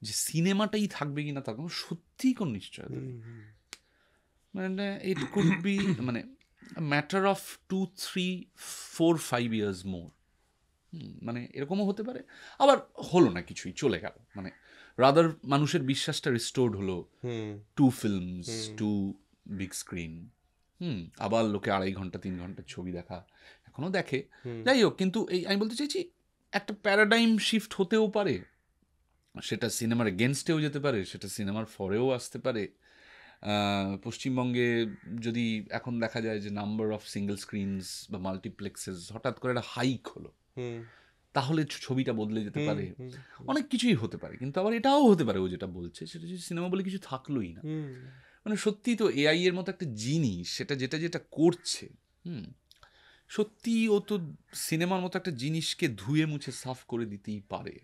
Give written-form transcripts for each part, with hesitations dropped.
যে সিনেমাটাই থাকবে কিনা তার কোনো সত্যিই কোনো নিশ্চয়তা নেই। মানে ইট কুড বি মানে ম্যাটার অফ 2, 3, 4, 5 ইয়ার্স মোর। মানে এরকমও হতে পারে, আবার হলো না, কিছুই চলে গেল, মানে রাদার মানুষের বিশ্বাসটা রিস্টোর্ড হলো, 2 ফিল্মস, 2 বিগ স্ক্রিন, আবার লোকে 2.5 ঘন্টা 3 ঘন্টার ছবি দেখা এখনো দেখে। যাই হোক, কিন্তু এই আমি বলতে চাইছি একটা প্যারাডাইম শিফট হতেও পারে, সেটা সিনেমার এগেনস্টেও যেতে পারে, সেটা সিনেমার ফরেও আসতে পারে। পশ্চিমবঙ্গে যদি এখন দেখা যায় যে নাম্বার অফ সিঙ্গেল স্ক্রিনস বা মাল্টিপ্লেক্সেস হঠাৎ করে একটা হাইক হলো, তাহলে ছবিটা বদলে যেতে পারে, অনেক কিছুই হতে পারে। কিন্তু আবার এটাও হতে পারে, ও যেটা বলছে সেটা হচ্ছে সিনেমা বলে কিছু থাকলোই না। মানে সত্যি তো এআই এর মতো একটা জিনিস, সেটা যেটা যেটা করছে, সত্যি ও তো সিনেমার মতো একটা জিনিসকে ধুয়ে মুছে সাফ করে দিতেই পারে।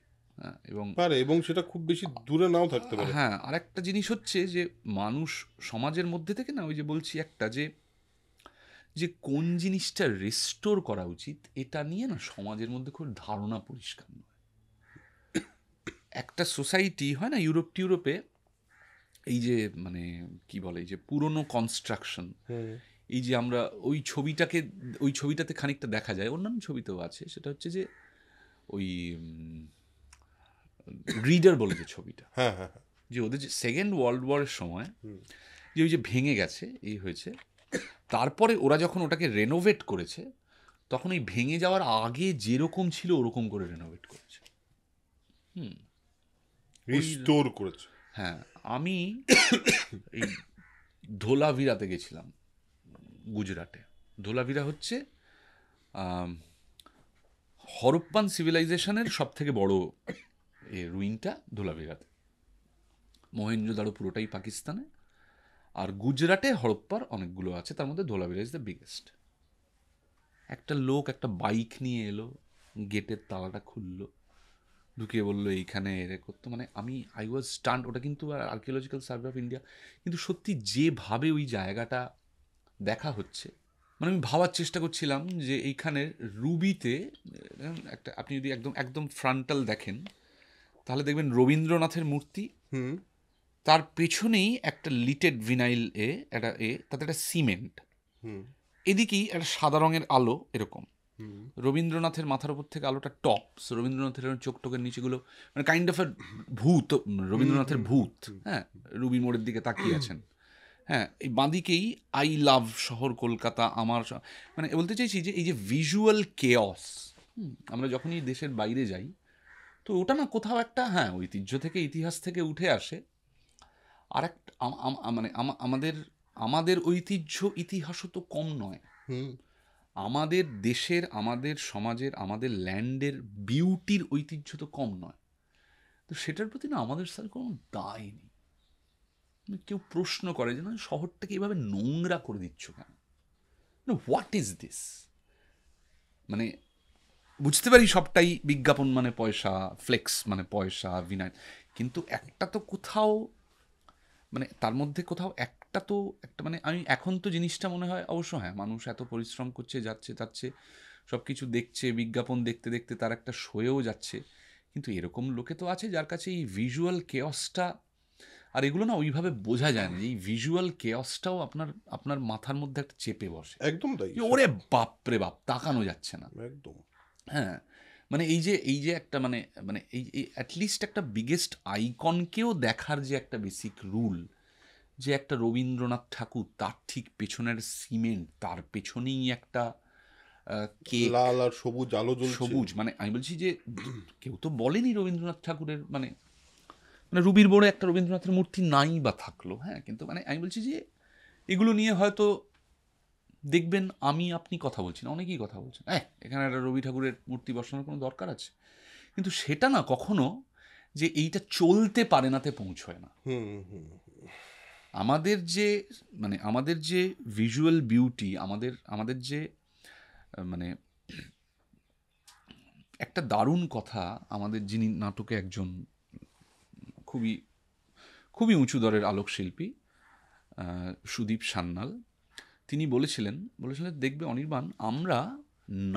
এবং সেটা খুব বেশি দূরে নাও থাকতে পারে। হ্যাঁ, আর একটা জিনিস হচ্ছে যে মানুষ সমাজের মধ্যে থেকে না, ওই যে বলছি একটা যে কোন জিনিসটা রেস্টোর করা উচিত, এটা নিয়ে না সমাজের মধ্যে খুব ধারণা পরিষ্কার নয়। একটা সোসাইটি হয় না, ইউরোপে এই যে মানে কি বলে, এই যে পুরনো কনস্ট্রাকশন, এই যে আমরা ওই ছবিটাতে খানিকটা দেখা যায়, অন্যান্য ছবিতেও আছে, সেটা হচ্ছে যে ওই গ্রিডার বলে যে ছবিটা, যে ওদের যে সেকেন্ড ওয়ার্ল্ড ওয়ারের সময় যে ওই যে ভেঙে গেছে, এই হয়েছে, তারপরে ওরা যখন ওটাকে রেনোভেট করেছে, তখন এই ভেঙে যাওয়ার আগে যেরকম ছিল ওরকম করে রেনোভেট করেছে, রিস্টোর করেছে। হ্যাঁ, আমি এই ধোলাভিরাতে গেছিলাম, গুজরাটে। ধোলাভিরা হচ্ছে হরপ্পান সিভিলাইজেশনের সব থেকে বড় রুইনটা ধোলাভিরাতে। মহেঞ্জোদারো পুরোটাই পাকিস্তানে, আর গুজরাটে হরপ্পার অনেকগুলো আছে, তার মধ্যে ধোলাভিরা ইজ দ্য বিগেস্ট। একটা লোক একটা বাইক নিয়ে এলো, গেটের তালাটা খুললো, ঢুকিয়ে বললো এইখানে এরে করতো, মানে আই ওয়াজ স্টান্ট। ওটা কিন্তু আর্কিওলজিক্যাল সার্ভে অফ ইন্ডিয়া, কিন্তু সত্যি যেভাবে ওই জায়গাটা দেখা হচ্ছে, মানে আমি ভাবার চেষ্টা করছিলাম যে এইখানে রুবিতে একটা, আপনি যদি একদম একদম ফ্রন্টাল দেখেন, তাহলে দেখবেন রবীন্দ্রনাথের মূর্তি, তার পেছনেই একটা লিটেড ভিনাইল তাতে একটা সিমেন্ট, এদিকেই একটা সাদা রঙের আলো, এরকম রবীন্দ্রনাথের মাথার উপর থেকে আলোটা টপস, রবীন্দ্রনাথের চোখ টোকের নিচেগুলো মানে কাইন্ড অফ এ ভূত, রবীন্দ্রনাথের ভূত, হ্যাঁ, রুবি মোড়ের দিকে তাকিয়ে আছেন। হ্যাঁ, এই বাঁদিকেই আই লাভ শহর কলকাতা আমার, মানে বলতে চাইছি যে এই যে ভিজুয়াল কেয়স, আমরা যখনই দেশের বাইরে যাই, তো ওটা না কোথাও একটা, হ্যাঁ, ঐতিহ্য থেকে ইতিহাস থেকে উঠে আসে, আর একটা মানে আমাদের ঐতিহ্য ইতিহাসও তো কম নয়, আমাদের দেশের, আমাদের সমাজের, আমাদের ল্যান্ডের বিউটির ঐতিহ্য তো কম নয়। তো সেটার প্রতি না আমাদের স্যার কোনো দায় নেই। কেউ প্রশ্ন করে যে না, শহরটাকে এইভাবে নোংরা করে দিচ্ছ কেন, হোয়াট ইজ দিস, মানে বুঝতে পারি সবটাই বিজ্ঞাপন মানে পয়সা, ফ্লেক্স মানে পয়সা, বিনায়, কিন্তু একটা তো কোথাও, মানে তার মধ্যে কোথাও একটা তো একটা, মানে আমি এখন তো জিনিসটা মনে হয়, অবশ্য হ্যাঁ, মানুষ এত পরিশ্রম করছে, যাচ্ছে সব কিছু দেখছে, বিজ্ঞাপন দেখতে দেখতে তার একটা শোয়েও যাচ্ছে, কিন্তু এরকম লোকে তো আছে যার কাছে এই ভিজুয়াল কেয়সটা, আর এগুলো না ওইভাবে বোঝা যায় না, এই ভিজুয়াল কেয়সটাও আপনার মাথার মধ্যে একটা চেপে বসে, একদম তাই, ওরে বাপ রে বাপ, তাকানো যাচ্ছে না, একদম। হ্যাঁ, মানে এই যে একটা মানে মানে এই অ্যাটলিস্ট একটা বিগেস্ট আইকনকেও দেখার যে একটা বেসিক রুল, যে একটা রবীন্দ্রনাথ ঠাকুর, তার ঠিক পেছনের সিমেন্ট, তার পেছনেই একটা কেক, লাল আর সবুজ আলো জ্বলছে, সবুজ, মানে আমি বলছি যে কেউ তো বলেনি রবীন্দ্রনাথ ঠাকুরের মানে রুবির বোর্ডে একটা রবীন্দ্রনাথের মূর্তি নাই বা থাকলো, হ্যাঁ, কিন্তু মানে আমি বলছি যে এগুলো নিয়ে হয়তো দেখবেন আপনি কথা বলছেন, অনেকেই কথা বলছেন, এখানে একটা রবি ঠাকুরের মূর্তি বসানোর কোনো দরকার আছে, কিন্তু সেটা না কখনো যে এইটা চলতে পারে নাতে পৌঁছয় না। আমাদের যে ভিজুয়াল বিউটি, আমাদের যে মানে একটা দারুণ কথা, আমাদের যিনি নাটকে একজন খুবই খুবই উঁচু দরের আলোকশিল্পী, সুদীপ সান্যাল, তিনি বলেছিলেন দেখবে অনির্বাণ, আমরা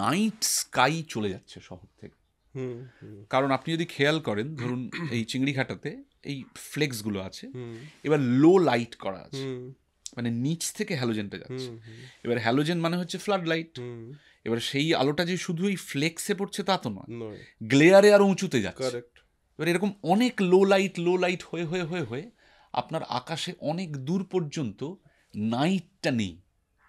নাইট স্কাই চলে যাচ্ছে শহর থেকে, হুম হুম কারণ আপনি যদি খেয়াল করেন, ধরুন এই চিংড়িঘাটাতে এই ফ্লেক্সগুলো আছে, হুম এবার লো লাইট করা আছে, হুম মানে নিচ থেকে হ্যালোজেনটা যাচ্ছে। হুম হুম এবার হ্যালোজেন মানে হচ্ছে ফ্লাড লাইট। হুম এবার সেই আলোটা যে শুধু এই ফ্লেক্সে পড়ছে তা তো নয়, নয়, গ্লেয়ারে আরো উঁচুতে যাচ্ছে। কারেক্ট। এবার এরকম অনেক লো লাইট হয়ে হয়ে হয়ে হয়ে আপনার আকাশে অনেক দূর পর্যন্ত নাইটটা নেই,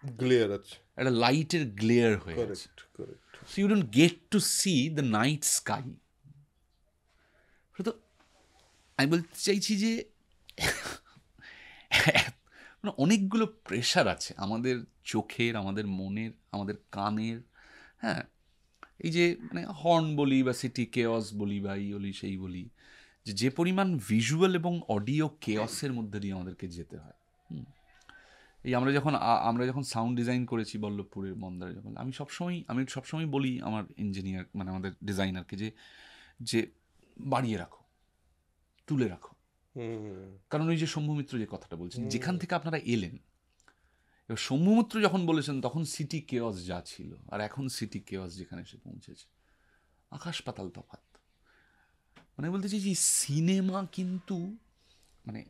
গ্লেয়ার আছে, একটা লাইটের গ্লেয়ার হয়ে আছে। Correct correct. So you don't get to see the night sky. তো আমি বলতে চাইছি যে মানে অনেকগুলো প্রেশার আছে আমাদের চোখের, আমাদের মনের, আমাদের কানের। হ্যাঁ, এই যে মানে হর্ন বলি বা সিটি কেওস বলি বা এই বলি সেই বলি, যে পরিমাণ ভিজুয়াল এবং অডিও কেওসের মধ্যে দিয়ে আমাদেরকে যেতে হয়। এই আমরা যখন সাউন্ড ডিজাইন করেছি বল্লভপুরের মন্দারে, যখন আমি সবসময় বলি আমার ইঞ্জিনিয়ার মানে আমাদের ডিজাইনারকে যে বাড়িয়ে রাখো, তুলে রাখো। হুম কারণ ওই যে শম্ভু মিত্র যে কথাটা বলছেন, যেখান থেকে আপনারা এলেন, এবার শম্ভু মিত্র যখন বলেছেন তখন সিটি কেওস যা ছিল আর এখন সিটি কেওস যেখানে এসে পৌঁছেছে, আকাশ পাতাল তফাৎ। মানে বলতে চাইছি সিনেমা কিন্তু মানে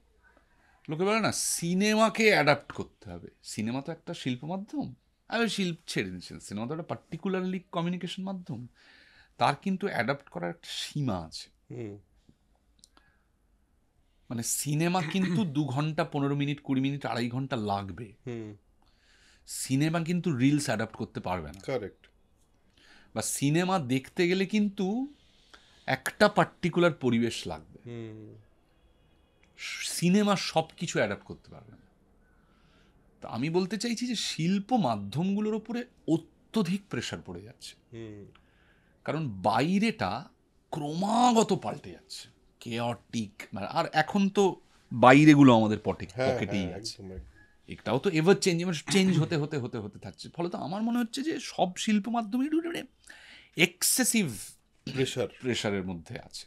লোকে বলে না সিনেমাকে অ্যাডাপ্ট করতে হবে। সিনেমা তো একটা শিল্প মাধ্যম, আমি শিল্প ছেড়ে দিচ্ছেন, সিনেমা তো একটা পার্টিকুলারলি কমিউনিকেশন মাধ্যম, তার কিন্তু অ্যাডাপ্ট করার একটা সীমা আছে। হুম মানে সিনেমা কিন্তু 2 ঘন্টা 15 মিনিট 20 মিনিট 2.5 ঘন্টা লাগবে, হুম সিনেমা কিন্তু রিলস অ্যাডাপ্ট করতে পারবে না। কারেক্ট। বা সিনেমা দেখতে গেলে কিন্তু একটা পার্টিকুলার পরিবেশ লাগবে, হুম সিনেমা সব কিছু অ্যাডাপ্ট করতে পারবে না। তো আমি বলতে চাইছি যে শিল্প মাধ্যমগুলোর ওপরে অত্যধিক প্রেশার পড়ে যাচ্ছে, হুম কারণ বাইরেটা ক্রমাগত পাল্টে যাচ্ছে, কেয়টিক। আর এখন তো বাইরেগুলো আমাদের হ্যাঁ পকেটেই হ্যাঁ আছে, একদম একদম। একটাও তো এভার চেঞ্জ হতে হতে হতে হতে থাকছে। ফলে তো আমার মনে হচ্ছে যে সব শিল্প মাধ্যমে এক্সেসিভ প্রেশার। প্রেশারের মধ্যে আছে।